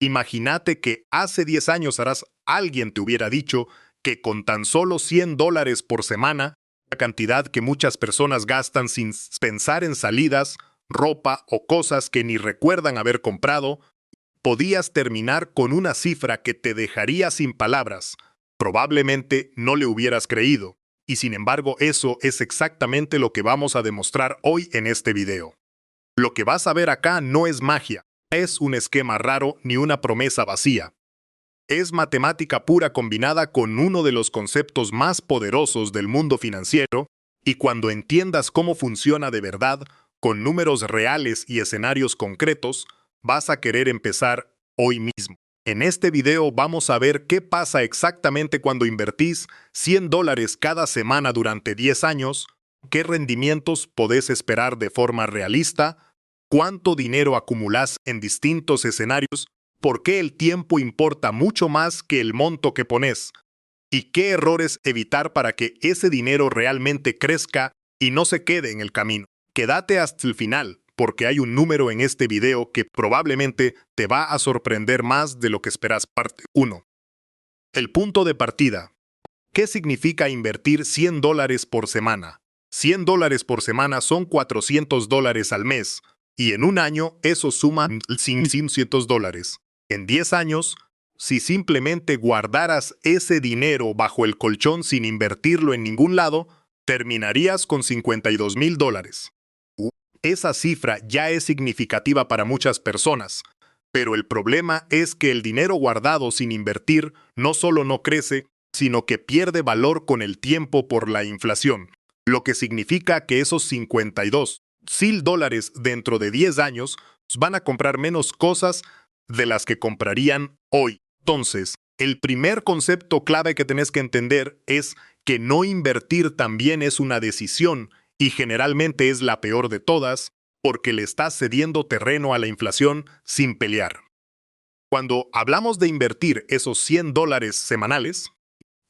Imagínate que hace 10 años alguien te hubiera dicho que con tan solo $100 por semana, la cantidad que muchas personas gastan sin pensar en salidas, ropa o cosas que ni recuerdan haber comprado, podías terminar con una cifra que te dejaría sin palabras. Probablemente no le hubieras creído. Y sin embargo, eso es exactamente lo que vamos a demostrar hoy en este video. Lo que vas a ver acá no es magia, es un esquema raro ni una promesa vacía. Es matemática pura combinada con uno de los conceptos más poderosos del mundo financiero, y cuando entiendas cómo funciona de verdad, con números reales y escenarios concretos, vas a querer empezar hoy mismo. En este video vamos a ver qué pasa exactamente cuando invertís $100 cada semana durante 10 años, qué rendimientos podés esperar de forma realista, cuánto dinero acumulás en distintos escenarios, por qué el tiempo importa mucho más que el monto que pones, y qué errores evitar para que ese dinero realmente crezca y no se quede en el camino. Quédate hasta el final, porque hay un número en este video que probablemente te va a sorprender más de lo que esperas. Parte 1. El punto de partida. ¿Qué significa invertir $100 por semana? $100 por semana son $400 al mes, y en un año eso suma $500. En 10 años, si simplemente guardaras ese dinero bajo el colchón sin invertirlo en ningún lado, terminarías con $52,000. Esa cifra ya es significativa para muchas personas, pero el problema es que el dinero guardado sin invertir no solo no crece, sino que pierde valor con el tiempo por la inflación, lo que significa que esos $52,000 dentro de 10 años van a comprar menos cosas de las que comprarían hoy. Entonces, el primer concepto clave que tenés que entender es que no invertir también es una decisión, y generalmente es la peor de todas, porque le estás cediendo terreno a la inflación sin pelear. Cuando hablamos de invertir esos $100 semanales,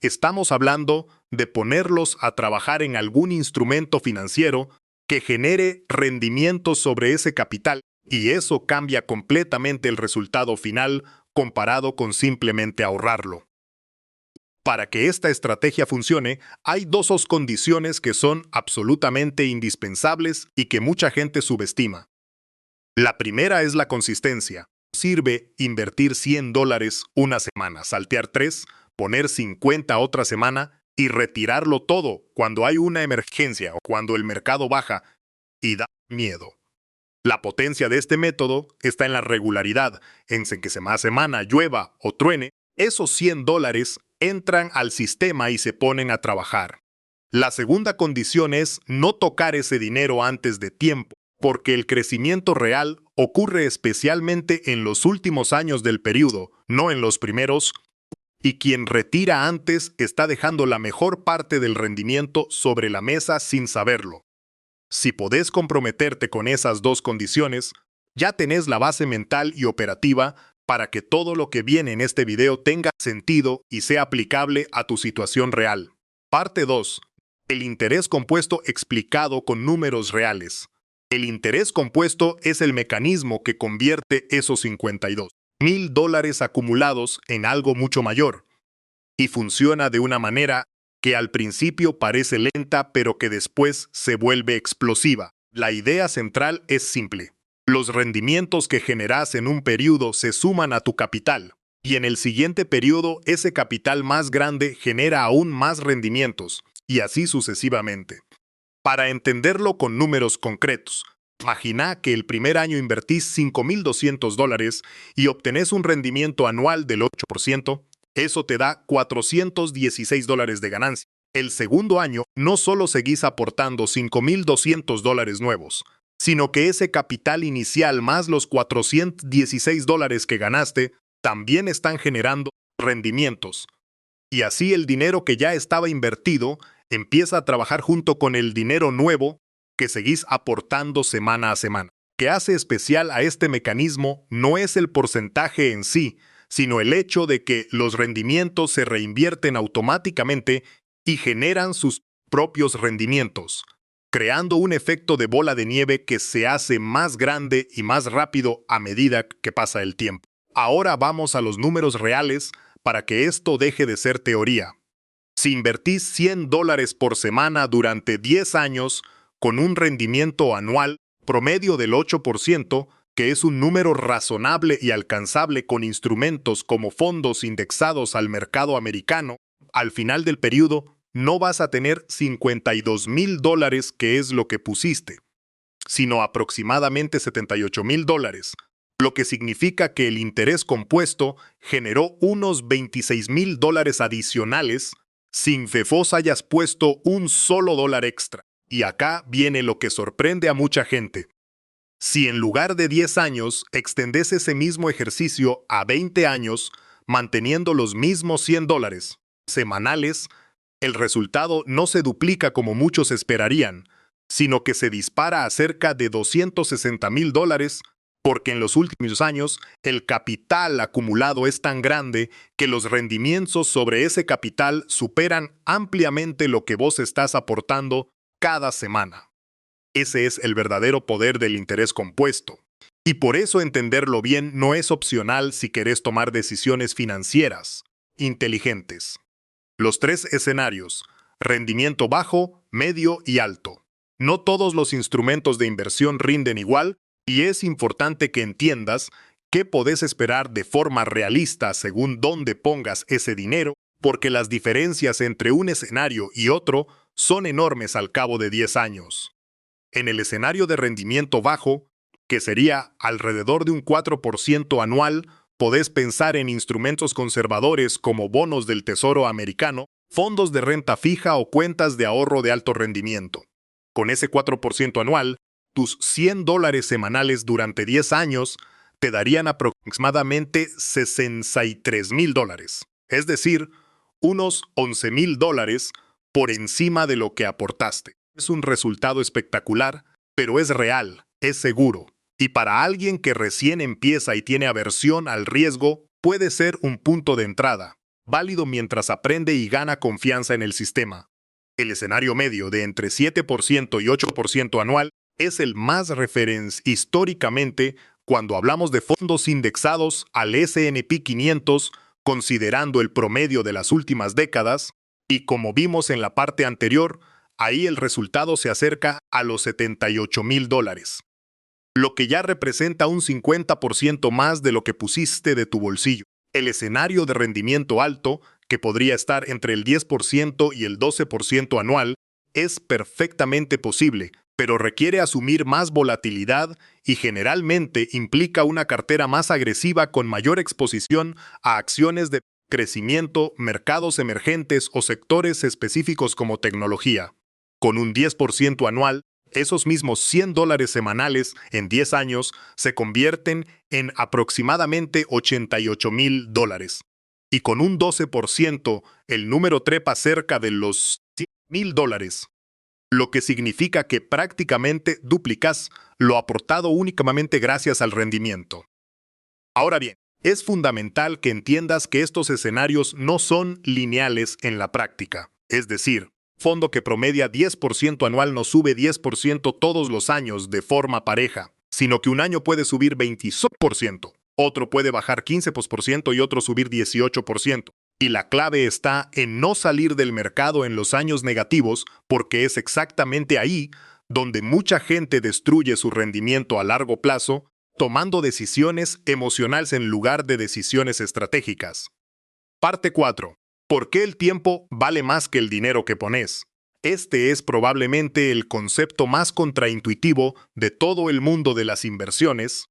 estamos hablando de ponerlos a trabajar en algún instrumento financiero que genere rendimientos sobre ese capital, y eso cambia completamente el resultado final comparado con simplemente ahorrarlo. Para que esta estrategia funcione, hay dos condiciones que son absolutamente indispensables y que mucha gente subestima. La primera es la consistencia. Sirve invertir $100 una semana, saltear 3, poner 50 otra semana y retirarlo todo cuando hay una emergencia o cuando el mercado baja y da miedo. La potencia de este método está en la regularidad, en que semana llueva o truene, esos $100 entran al sistema y se ponen a trabajar. La segunda condición es no tocar ese dinero antes de tiempo, porque el crecimiento real ocurre especialmente en los últimos años del periodo, no en los primeros, y quien retira antes está dejando la mejor parte del rendimiento sobre la mesa sin saberlo. Si podés comprometerte con esas dos condiciones, ya tenés la base mental y operativa para que todo lo que viene en este video tenga sentido y sea aplicable a tu situación real. Parte 2. El interés compuesto explicado con números reales. El interés compuesto es el mecanismo que convierte esos $52,000 acumulados en algo mucho mayor, y funciona de una manera que al principio parece lenta pero que después se vuelve explosiva. La idea central es simple. Los rendimientos que generas en un periodo se suman a tu capital, y en el siguiente periodo ese capital más grande genera aún más rendimientos, y así sucesivamente. Para entenderlo con números concretos, imagina que el primer año invertís $5,200 y obtenés un rendimiento anual del 8%, eso te da $416 de ganancia. El segundo año no solo seguís aportando $5,200 nuevos, sino que ese capital inicial más los $416 que ganaste también están generando rendimientos. Y así el dinero que ya estaba invertido empieza a trabajar junto con el dinero nuevo que seguís aportando semana a semana. Lo que hace especial a este mecanismo no es el porcentaje en sí, sino el hecho de que los rendimientos se reinvierten automáticamente y generan sus propios rendimientos, creando un efecto de bola de nieve que se hace más grande y más rápido a medida que pasa el tiempo. Ahora vamos a los números reales para que esto deje de ser teoría. Si invertís $100 por semana durante 10 años con un rendimiento anual promedio del 8%, que es un número razonable y alcanzable con instrumentos como fondos indexados al mercado americano, al final del periodo no vas a tener $52,000, que es lo que pusiste, sino aproximadamente $78,000, lo que significa que el interés compuesto generó unos $26,000 adicionales sin que vos hayas puesto un solo dólar extra. Y acá viene lo que sorprende a mucha gente. Si en lugar de 10 años extendes ese mismo ejercicio a 20 años, manteniendo los mismos $100 semanales, el resultado no se duplica como muchos esperarían, sino que se dispara a cerca de $260,000, porque en los últimos años el capital acumulado es tan grande que los rendimientos sobre ese capital superan ampliamente lo que vos estás aportando cada semana. Ese es el verdadero poder del interés compuesto. Y por eso entenderlo bien no es opcional si querés tomar decisiones financieras inteligentes. Los 3 escenarios: rendimiento bajo, medio y alto. No todos los instrumentos de inversión rinden igual, y es importante que entiendas qué podés esperar de forma realista según dónde pongas ese dinero, porque las diferencias entre un escenario y otro son enormes al cabo de 10 años. En el escenario de rendimiento bajo, que sería alrededor de un 4% anual, podés pensar en instrumentos conservadores como bonos del Tesoro americano, fondos de renta fija o cuentas de ahorro de alto rendimiento. Con ese 4% anual, tus $100 semanales durante 10 años te darían aproximadamente $63,000, es decir, unos $11,000 por encima de lo que aportaste. Es un resultado espectacular, pero es real, es seguro. Y para alguien que recién empieza y tiene aversión al riesgo, puede ser un punto de entrada, válido mientras aprende y gana confianza en el sistema. El escenario medio de entre 7% y 8% anual es el más referenciado históricamente cuando hablamos de fondos indexados al S&P 500, considerando el promedio de las últimas décadas, y como vimos en la parte anterior, ahí el resultado se acerca a los $78,000, lo que ya representa un 50% más de lo que pusiste de tu bolsillo. El escenario de rendimiento alto, que podría estar entre el 10% y el 12% anual, es perfectamente posible, pero requiere asumir más volatilidad y generalmente implica una cartera más agresiva con mayor exposición a acciones de crecimiento, mercados emergentes o sectores específicos como tecnología. Con un 10% anual, esos mismos $100 semanales en 10 años se convierten en aproximadamente $88,000. Y con un 12%, el número trepa cerca de los $100,000, lo que significa que prácticamente duplicas lo aportado únicamente gracias al rendimiento. Ahora bien, es fundamental que entiendas que estos escenarios no son lineales en la práctica, es decir, fondo que promedia 10% anual no sube 10% todos los años de forma pareja, sino que un año puede subir 20%, otro puede bajar 15% y otro subir 18%. Y la clave está en no salir del mercado en los años negativos, porque es exactamente ahí donde mucha gente destruye su rendimiento a largo plazo, tomando decisiones emocionales en lugar de decisiones estratégicas. Parte 4. ¿Por qué el tiempo vale más que el dinero que pones? Este es probablemente el concepto más contraintuitivo de todo el mundo de las inversiones,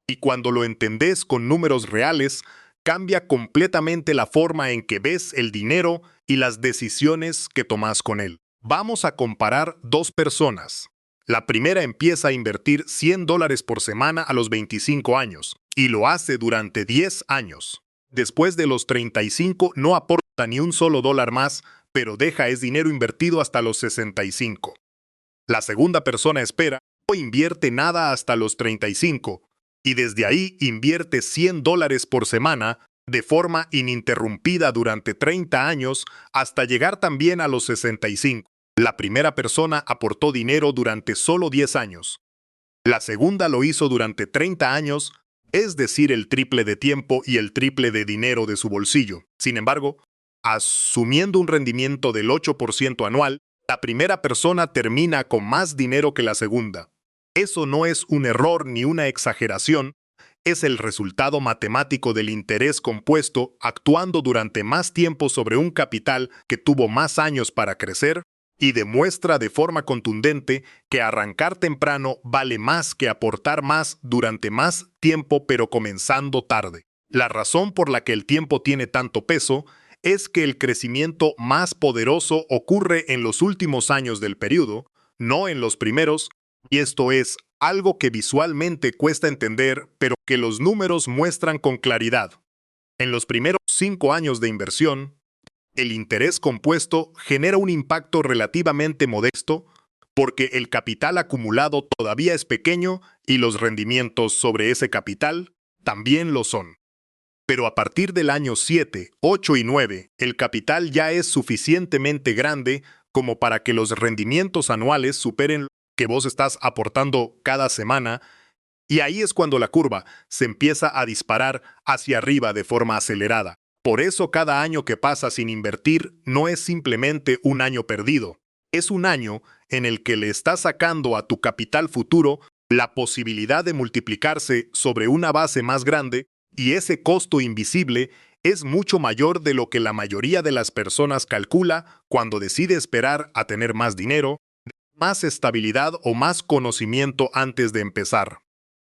y cuando lo entendés con números reales, cambia completamente la forma en que ves el dinero y las decisiones que tomas con él. Vamos a comparar dos personas. La primera empieza a invertir $100 por semana a los 25 años, y lo hace durante 10 años. Después de los 35 no aporta ni un solo dólar más, pero deja ese dinero invertido hasta los 65. La segunda persona espera, no invierte nada hasta los 35, y desde ahí invierte $100 por semana de forma ininterrumpida durante 30 años hasta llegar también a los 65. La primera persona aportó dinero durante solo 10 años. La segunda lo hizo durante 30 años es decir, el triple de tiempo y el triple de dinero de su bolsillo. Sin embargo, asumiendo un rendimiento del 8% anual, la primera persona termina con más dinero que la segunda. Eso no es un error ni una exageración, es el resultado matemático del interés compuesto actuando durante más tiempo sobre un capital que tuvo más años para crecer y demuestra de forma contundente que arrancar temprano vale más que aportar más durante más tiempo pero comenzando tarde. La razón por la que el tiempo tiene tanto peso es que el crecimiento más poderoso ocurre en los últimos años del periodo, no en los primeros, y esto es algo que visualmente cuesta entender, pero que los números muestran con claridad. En los primeros 5 años de inversión, el interés compuesto genera un impacto relativamente modesto porque el capital acumulado todavía es pequeño y los rendimientos sobre ese capital también lo son. Pero a partir del año 7, 8 y 9, el capital ya es suficientemente grande como para que los rendimientos anuales superen lo que vos estás aportando cada semana, y ahí es cuando la curva se empieza a disparar hacia arriba de forma acelerada. Por eso cada año que pasa sin invertir no es simplemente un año perdido, es un año en el que le estás sacando a tu capital futuro la posibilidad de multiplicarse sobre una base más grande, y ese costo invisible es mucho mayor de lo que la mayoría de las personas calcula cuando decide esperar a tener más dinero, más estabilidad o más conocimiento antes de empezar.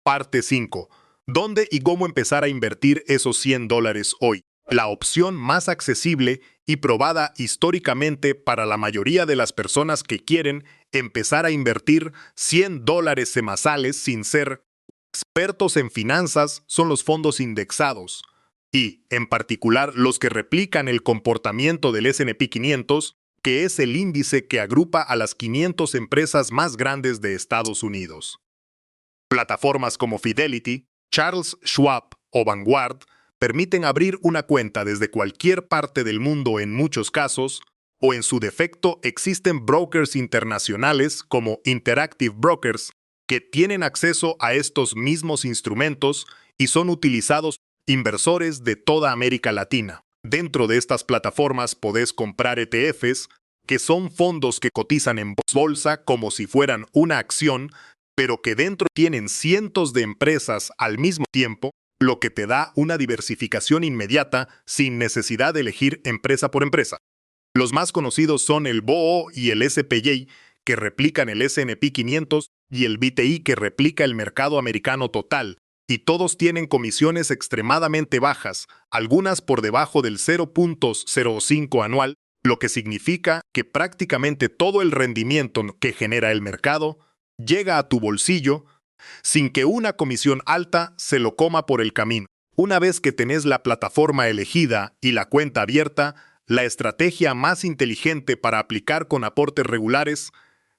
Parte 5. ¿Dónde y cómo empezar a invertir esos $100 hoy? La opción más accesible y probada históricamente para la mayoría de las personas que quieren empezar a invertir $100 semanales sin ser expertos en finanzas son los fondos indexados, y, en particular, los que replican el comportamiento del S&P 500, que es el índice que agrupa a las 500 empresas más grandes de Estados Unidos. Plataformas como Fidelity, Charles Schwab o Vanguard permiten abrir una cuenta desde cualquier parte del mundo en muchos casos, o en su defecto existen brokers internacionales como Interactive Brokers que tienen acceso a estos mismos instrumentos y son utilizados por inversores de toda América Latina. Dentro de estas plataformas podés comprar ETFs, que son fondos que cotizan en bolsa como si fueran una acción, pero que dentro tienen cientos de empresas al mismo tiempo, lo que te da una diversificación inmediata sin necesidad de elegir empresa por empresa. Los más conocidos son el BOO y el SPY, que replican el S&P 500, y el BTI, que replica el mercado americano total, y todos tienen comisiones extremadamente bajas, algunas por debajo del 0.05 anual, lo que significa que prácticamente todo el rendimiento que genera el mercado llega a tu bolsillo sin que una comisión alta se lo coma por el camino. Una vez que tenés la plataforma elegida y la cuenta abierta, la estrategia más inteligente para aplicar con aportes regulares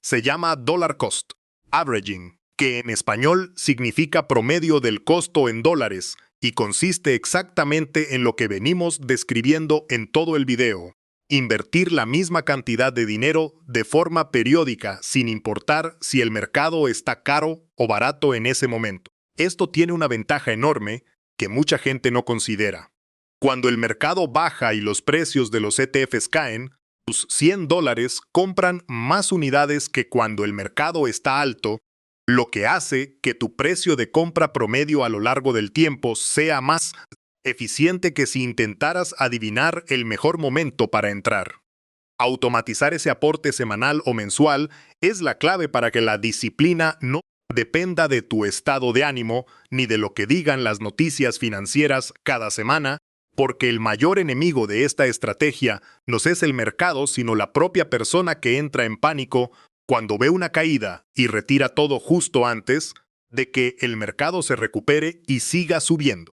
se llama Dollar Cost Averaging, que en español significa promedio del costo en dólares y consiste exactamente en lo que venimos describiendo en todo el video. Invertir la misma cantidad de dinero de forma periódica sin importar si el mercado está caro o barato en ese momento. Esto tiene una ventaja enorme que mucha gente no considera. Cuando el mercado baja y los precios de los ETFs caen, tus $100 compran más unidades que cuando el mercado está alto, lo que hace que tu precio de compra promedio a lo largo del tiempo sea más eficiente que si intentaras adivinar el mejor momento para entrar. Automatizar ese aporte semanal o mensual es la clave para que la disciplina no dependa de tu estado de ánimo ni de lo que digan las noticias financieras cada semana, porque el mayor enemigo de esta estrategia no es el mercado, sino la propia persona que entra en pánico cuando ve una caída y retira todo justo antes de que el mercado se recupere y siga subiendo.